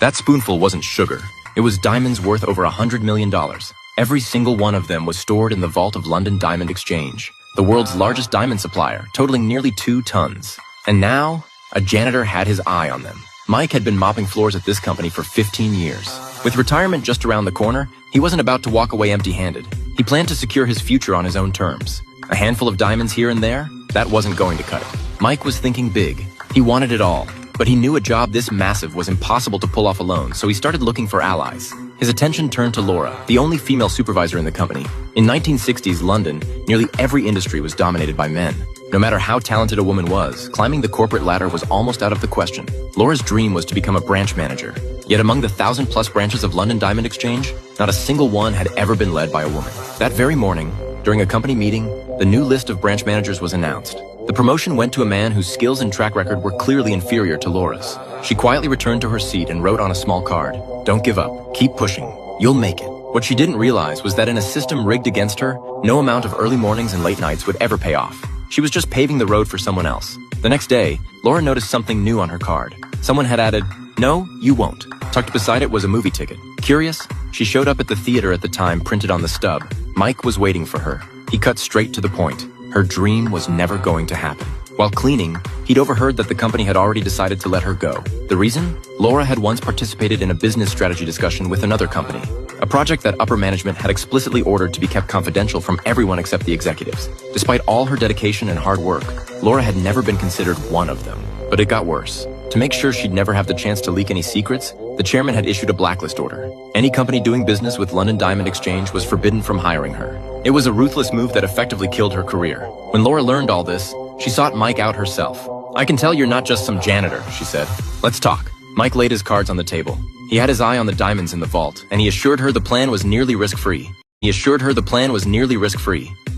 That spoonful wasn't sugar. It was diamonds worth over $100 million. Every single one of them was stored in the vault of London Diamond Exchange, the world's largest diamond supplier, totaling nearly 2 tons. And now, a janitor had his eye on them. Mike had been mopping floors at this company for 15 years. With retirement just around the corner, he wasn't about to walk away empty-handed. He planned to secure his future on his own terms. A handful of diamonds here and there? That wasn't going to cut it. Mike was thinking big. He wanted it all. But he knew a job this massive was impossible to pull off alone, so he started looking for allies. His attention turned to Laura, the only female supervisor in the company. In 1960s London, nearly every industry was dominated by men. No matter how talented a woman was, climbing the corporate ladder was almost out of the question. Laura's dream was to become a branch manager. Yet among the 1,000-plus branches of London Diamond Exchange, not a single one had ever been led by a woman. That very morning, during a company meeting, the new list of branch managers was announced. The promotion went to a man whose skills and track record were clearly inferior to Laura's. She quietly returned to her seat and wrote on a small card, "Don't give up. Keep pushing. You'll make it." What she didn't realize was that in a system rigged against her, no amount of early mornings and late nights would ever pay off. She was just paving the road for someone else. The next day, Laura noticed something new on her card. Someone had added, "No, you won't." Tucked beside it was a movie ticket. Curious? She showed up at the theater at the time printed on the stub. Mike was waiting for her. He cut straight to the point. Her dream was never going to happen. While cleaning, he'd overheard that the company had already decided to let her go. The reason? Laura had once participated in a business strategy discussion with another company, a project that upper management had explicitly ordered to be kept confidential from everyone except the executives. Despite all her dedication and hard work, Laura had never been considered one of them. But it got worse. To make sure she'd never have the chance to leak any secrets, the chairman had issued a blacklist order. Any company doing business with London Diamond Exchange was forbidden from hiring her. It was a ruthless move that effectively killed her career. When Laura learned all this, she sought Mike out herself. "I can tell you're not just some janitor," she said. "Let's talk." Mike laid his cards on the table. He had his eye on the diamonds in the vault, and he assured her the plan was nearly risk-free.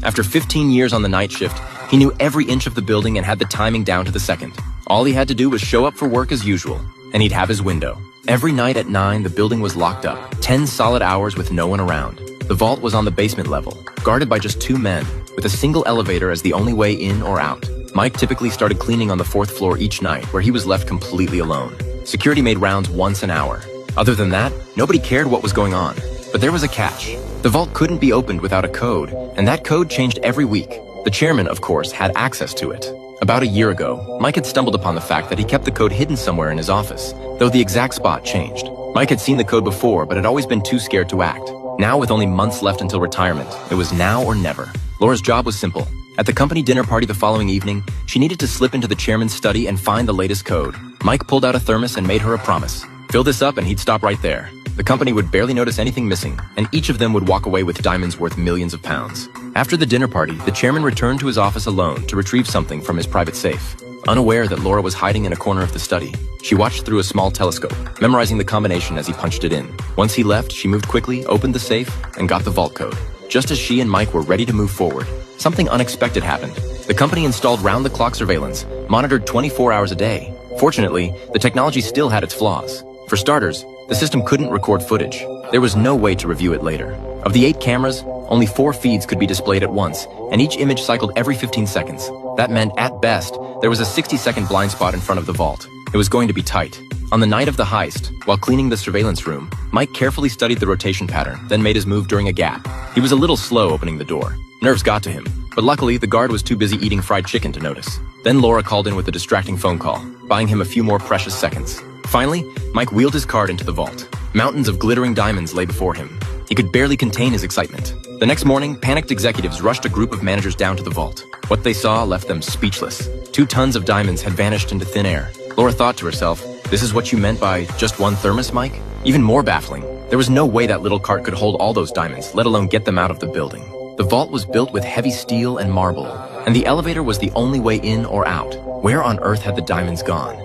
After 15 years on the night shift, he knew every inch of the building and had the timing down to the second. All he had to do was show up for work as usual, and he'd have his window. Every night at 9, the building was locked up, 10 solid hours with no one around. The vault was on the basement level, guarded by just 2 men, with a single elevator as the only way in or out. Mike typically started cleaning on the 4th floor each night, where he was left completely alone. Security made rounds once an hour. Other than that, nobody cared what was going on. But there was a catch. The vault couldn't be opened without a code, and that code changed every week. The chairman, of course, had access to it. About a year ago, Mike had stumbled upon the fact that he kept the code hidden somewhere in his office, though the exact spot changed. Mike had seen the code before, but had always been too scared to act. Now, with only months left until retirement, it was now or never. Laura's job was simple. At the company dinner party the following evening, she needed to slip into the chairman's study and find the latest code. Mike pulled out a thermos and made her a promise. Fill this up and he'd stop right there. The company would barely notice anything missing, and each of them would walk away with diamonds worth millions of pounds. After the dinner party, the chairman returned to his office alone to retrieve something from his private safe. Unaware that Laura was hiding in a corner of the study, she watched through a small telescope, memorizing the combination as he punched it in. Once he left, she moved quickly, opened the safe, and got the vault code. Just as she and Mike were ready to move forward, something unexpected happened. The company installed round-the-clock surveillance, monitored 24 hours a day. Fortunately, the technology still had its flaws. For starters, the system couldn't record footage. There was no way to review it later. Of the 8 cameras, only 4 feeds could be displayed at once, and each image cycled every 15 seconds. That meant, at best, there was a 60-second blind spot in front of the vault. It was going to be tight. On the night of the heist, while cleaning the surveillance room, Mike carefully studied the rotation pattern, then made his move during a gap. He was a little slow opening the door. Nerves got to him, but luckily the guard was too busy eating fried chicken to notice. Then Laura called in with a distracting phone call, buying him a few more precious seconds. Finally, Mike wheeled his card into the vault. Mountains of glittering diamonds lay before him. He could barely contain his excitement. The next morning, panicked executives rushed a group of managers down to the vault. What they saw left them speechless. 2 tons of diamonds had vanished into thin air. Laura thought to herself, "This is what you meant by just one thermos, Mike?" Even more baffling, there was no way that little cart could hold all those diamonds, let alone get them out of the building. The vault was built with heavy steel and marble, and the elevator was the only way in or out. Where on earth had the diamonds gone?